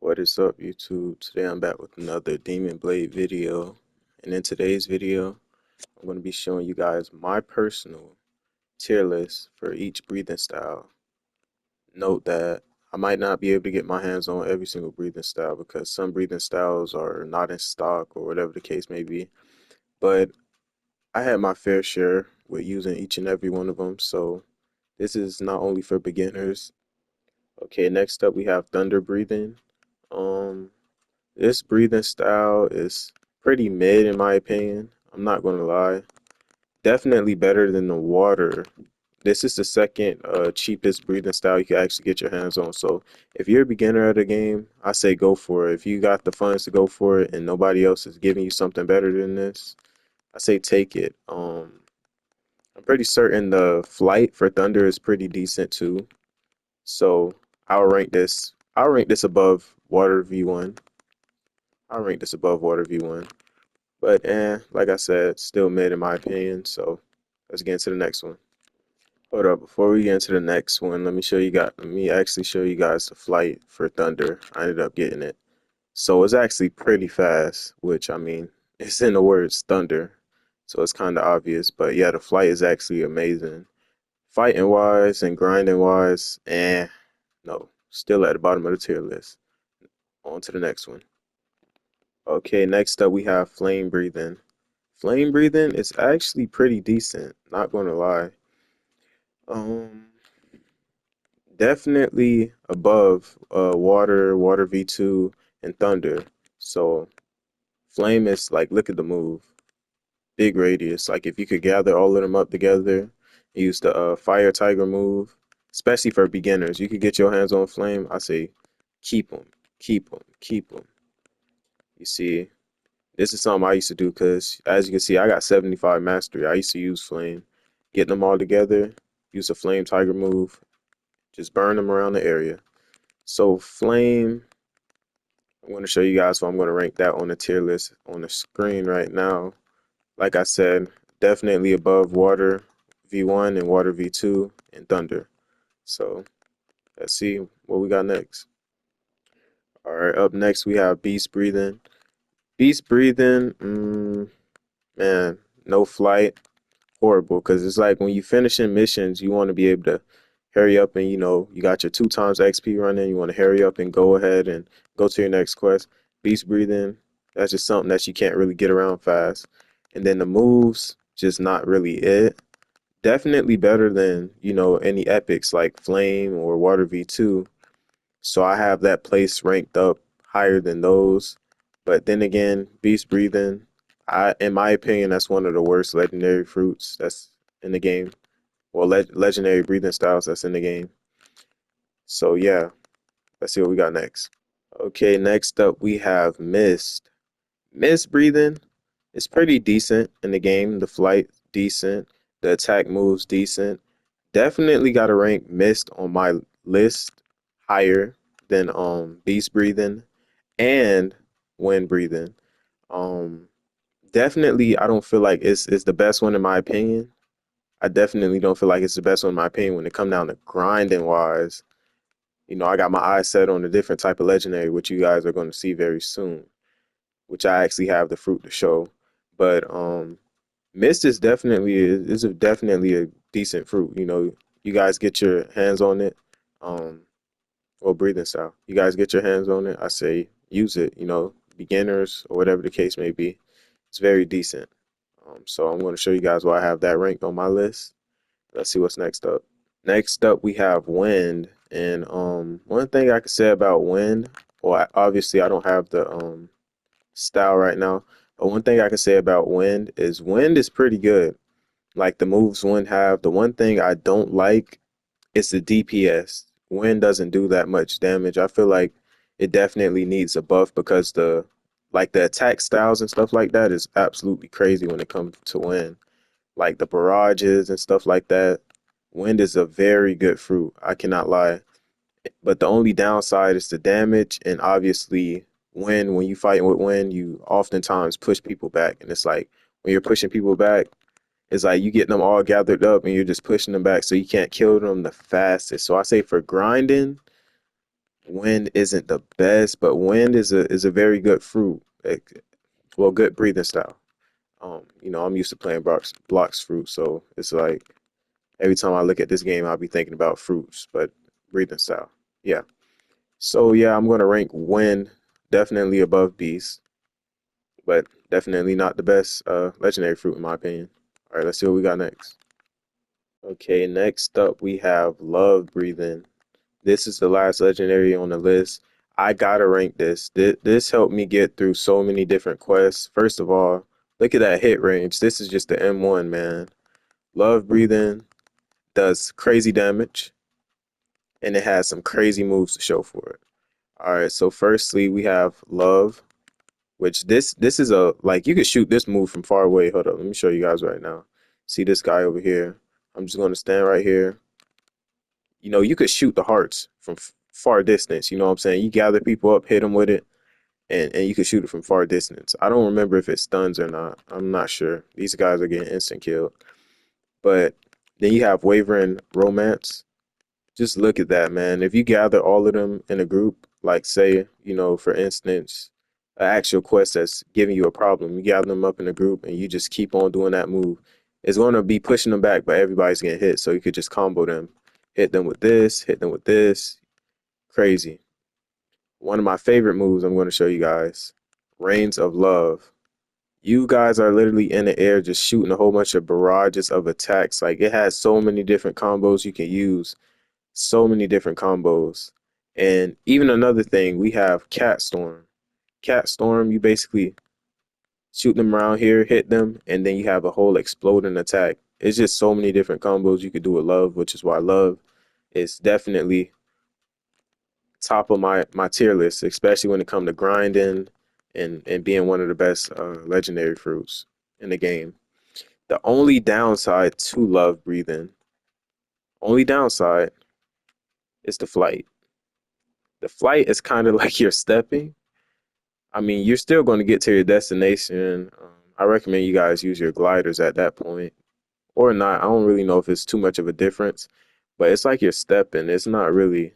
What is up, YouTube? Today I'm back with another Demon Blade video. And in today's video, I'm going to be showing you guys my personal tier list for each breathing style. Note that I might not be able to get my hands on every single breathing style because some breathing styles are not in stock or whatever the case may be. But I had my fair share with using each and every one of them. So this is not only for beginners. Okay, next up we have thunder breathing. Um, This breathing style is pretty mid in my opinion. I'm not gonna lie. Definitely better than the water. This is the second cheapest breathing style you can actually get your hands on. So if you're a beginner at a game, I say go for it. If you got the funds to go for it and nobody else is giving you something better than this, I say take it. I'm pretty certain the flight for Thunder is pretty decent too. So I'll rank this above Water V1. I'll rank this above Water V1. But like I said, still mid in my opinion. So let's get into the next one. Hold up, before we get into the next one, let me actually show you guys the flight for Thunder. I ended up getting it. So it's actually pretty fast, which I mean, it's in the words Thunder. So it's kind of obvious, but yeah, the flight is actually amazing. Fighting wise and grinding wise, no, still at the bottom of the tier list. On to the next one. Okay, next up we have flame breathing. Flame breathing is actually pretty decent, not gonna lie. Um, Definitely above water V2, and thunder. So flame is like look at the move. Big radius. Like if you could gather all of them up together, use the fire tiger move, especially for beginners. You could get your hands on flame. I say keep them, keep them, keep them. You see, this is something I used to do because, as you can see, I got 75 mastery. I used to use flame, getting them all together, use a flame tiger move, just burn them around the area. So flame, I'm going to show you guys, so I'm going to rank that on the tier list on the screen right now. Like I said, definitely above water V1 and water V2 and thunder. So let's see what we got next. All right, up next we have beast breathing. Beast breathing, man, no flight. Horrible because it's like when you finishing missions, you want to be able to hurry up and you got your 2 times XP running. You want to hurry up and go ahead and go to your next quest. Beast breathing, that's just something that you can't really get around fast. And then the moves, just not really it. Definitely better than any epics like Flame or Water V2. So I have that place ranked up higher than those. But then again, Beast Breathing, in my opinion, that's one of the worst legendary fruits that's in the game. Well, legendary breathing styles that's in the game. So yeah, let's see what we got next. Okay, next up we have Mist. Mist breathing is pretty decent in the game. The flight decent, the attack moves decent. Definitely got to rank Mist on my list higher than Beast breathing and Wind breathing. Um, Definitely I don't feel like it's the best one in my opinion. I definitely don't feel like it's the best one in my opinion when it come down to grinding wise. I got my eyes set on a different type of legendary, which you guys are going to see very soon, which I actually have the fruit to show. But Mist is definitely a decent fruit. You guys get your hands on it. Um, or breathing style. You guys get your hands on it. I say use it. Beginners or whatever the case may be. It's very decent. So I'm going to show you guys why I have that ranked on my list. Let's see what's next up. Next up, we have wind, and one thing I could say about wind, well, obviously I don't have the style right now, but one thing I can say about wind is pretty good. Like the moves wind have. The one thing I don't like is the DPS. Wind doesn't do that much damage. I feel like it definitely needs a buff because the attack styles and stuff like that is absolutely crazy when it comes to wind. Like the barrages and stuff like that. Wind is a very good fruit. I cannot lie. But the only downside is the damage, and obviously, when you fight with wind, you oftentimes push people back, and it's like when you're pushing people back, it's like you get them all gathered up, and you're just pushing them back, so you can't kill them the fastest. So I say for grinding, Wind isn't the best, but wind is a very good fruit. Well, good breathing style. I'm used to playing blocks fruit, so it's like every time I look at this game, I'll be thinking about fruits, but breathing style. Yeah. So yeah, I'm gonna rank wind definitely above beast, but definitely not the best legendary fruit in my opinion. All right, let's see what we got next. Okay, next up we have love breathing. This is the last legendary on the list. I gotta rank this. This helped me get through so many different quests. First of all, look at that hit range. This is just the M1, man. Love breathing does crazy damage, and it has some crazy moves to show for it. All right, so firstly we have love, which this is a like you could shoot this move from far away. Hold up, let me show you guys right now. See this guy over here? I'm just gonna stand right here. You could shoot the hearts from far distance. You know what I'm saying? You gather people up, hit them with it, and you can shoot it from far distance. I don't remember if it stuns or not. I'm not sure. These guys are getting instant killed. But then you have Wavering Romance. Just look at that, man. If you gather all of them in a group, like say, for instance, an actual quest that's giving you a problem, you gather them up in a group and you just keep on doing that move. It's going to be pushing them back, but everybody's getting hit. So you could just combo them, hit them with this, hit them with this. Crazy. One of my favorite moves I'm going to show you guys, Reigns of Love. You guys are literally in the air just shooting a whole bunch of barrages of attacks. Like it has so many different combos you can use, so many different combos. And even another thing, we have Cat Storm. Cat Storm, you basically shoot them around here, hit them, and then you have a whole exploding attack. It's just so many different combos you could do with Love, which is why Love is definitely top of my tier list, especially when it comes to grinding and being one of the best legendary fruits in the game. The only downside to love breathing, only downside is the flight. The flight is kind of like you're stepping. I mean, you're still going to get to your destination. I recommend you guys use your gliders at that point or not. I don't really know if it's too much of a difference, but it's like you're stepping. It's not really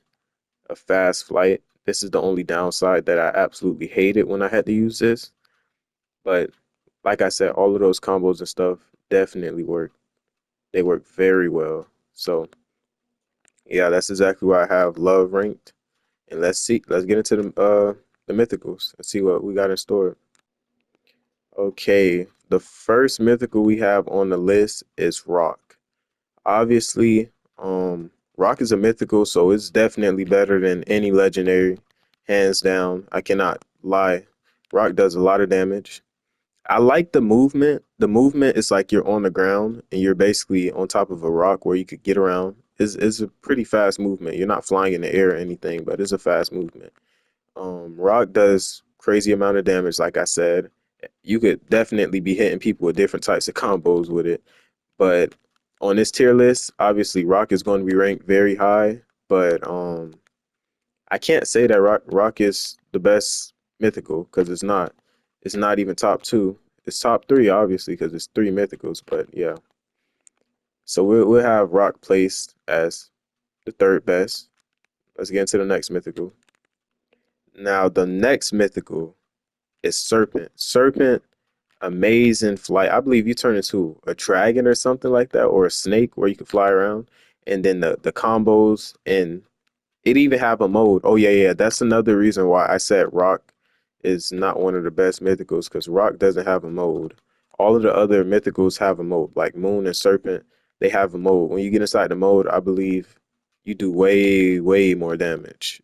a fast flight. This is the only downside that I absolutely hated when I had to use this. But like I said, all of those combos and stuff definitely work. They work very well. So yeah, that's exactly why I have love ranked. And let's get into the mythicals and see what we got in store. Okay, the first mythical we have on the list is Rock. Obviously, Rock is a mythical, so it's definitely better than any legendary, hands down. I cannot lie. Rock does a lot of damage. I like the movement. The movement is like you're on the ground and you're basically on top of a rock where you could get around. It's a pretty fast movement. You're not flying in the air or anything, but it's a fast movement. Rock does crazy amount of damage, like I said. You could definitely be hitting people with different types of combos with it. But on this tier list, obviously Rock is going to be ranked very high. But I can't say that Rock is the best mythical because it's not. It's not even top two. It's top three, obviously, because it's three mythicals. But yeah, so we'll have Rock placed as the third best. Let's get into the next mythical. Now the next mythical is Serpent. Serpent, amazing flight. I believe you turn into a dragon or something like that, or a snake where you can fly around. And then the combos and it even have a mode. Oh yeah, yeah. That's another reason why I said Rock is not one of the best mythicals because Rock doesn't have a mode. All of the other mythicals have a mode, like Moon and Serpent. They have a mode. When you get inside the mode, I believe you do way, way more damage,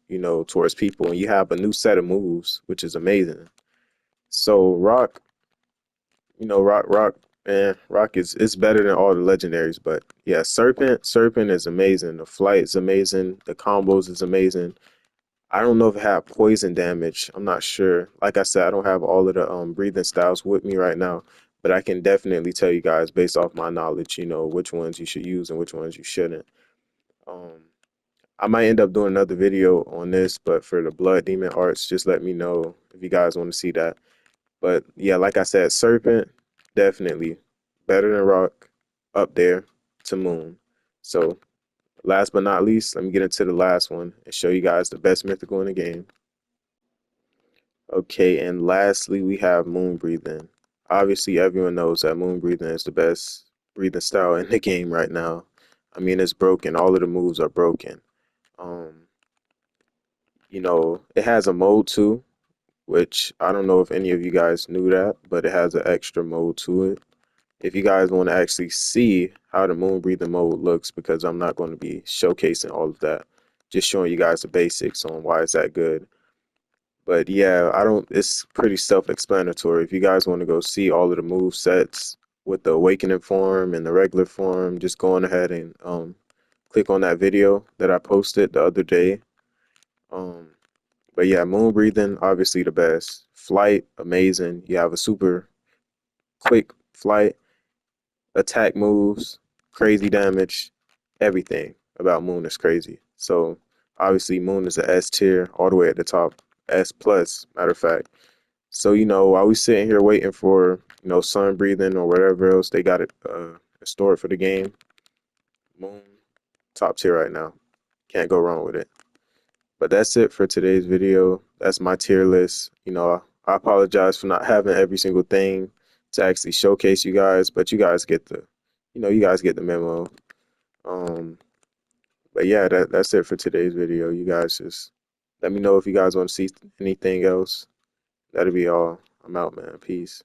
towards people, and you have a new set of moves, which is amazing. So Rock, Rock is better than all the legendaries, but yeah, Serpent is amazing. The flight is amazing. The combos is amazing. I don't know if it had poison damage. I'm not sure. Like I said, I don't have all of the breathing styles with me right now, but I can definitely tell you guys based off my knowledge, which ones you should use and which ones you shouldn't. Um, I might end up doing another video on this, but for the Blood Demon arts, just let me know if you guys want to see that. But yeah, like I said, Serpent definitely better than Rock, up there to Moon. So Last but not least, let me get into the last one and show you guys the best mythical in the game. Okay, and lastly, we have moon breathing. Obviously, everyone knows that moon breathing is the best breathing style in the game right now. I mean, it's broken. All of the moves are broken. Um, it has a mode too, which I don't know if any of you guys knew that, but it has an extra mode to it. If you guys want to actually see how the moon breathing mode looks, because I'm not going to be showcasing all of that, just showing you guys the basics on why it's that good. But yeah, I don't, it's pretty self-explanatory. If you guys want to go see all of the move sets with the awakening form and the regular form, just go on ahead and click on that video that I posted the other day. Um, but yeah, moon breathing, obviously the best. Flight, amazing. You have a super quick flight, attack moves, crazy damage, everything about moon is crazy. So obviously moon is a S tier all the way at the top, S plus, matter of fact. So, while we sitting here waiting for, sun breathing or whatever else they got it stored for the game, moon, top tier right now. Can't go wrong with it. But that's it for today's video. That's my tier list. I apologize for not having every single thing to actually showcase you guys, but you guys get the memo. Um, but yeah, that's it for today's video. You guys just let me know if you guys want to see anything else. That'll be all. I'm out, man. Peace.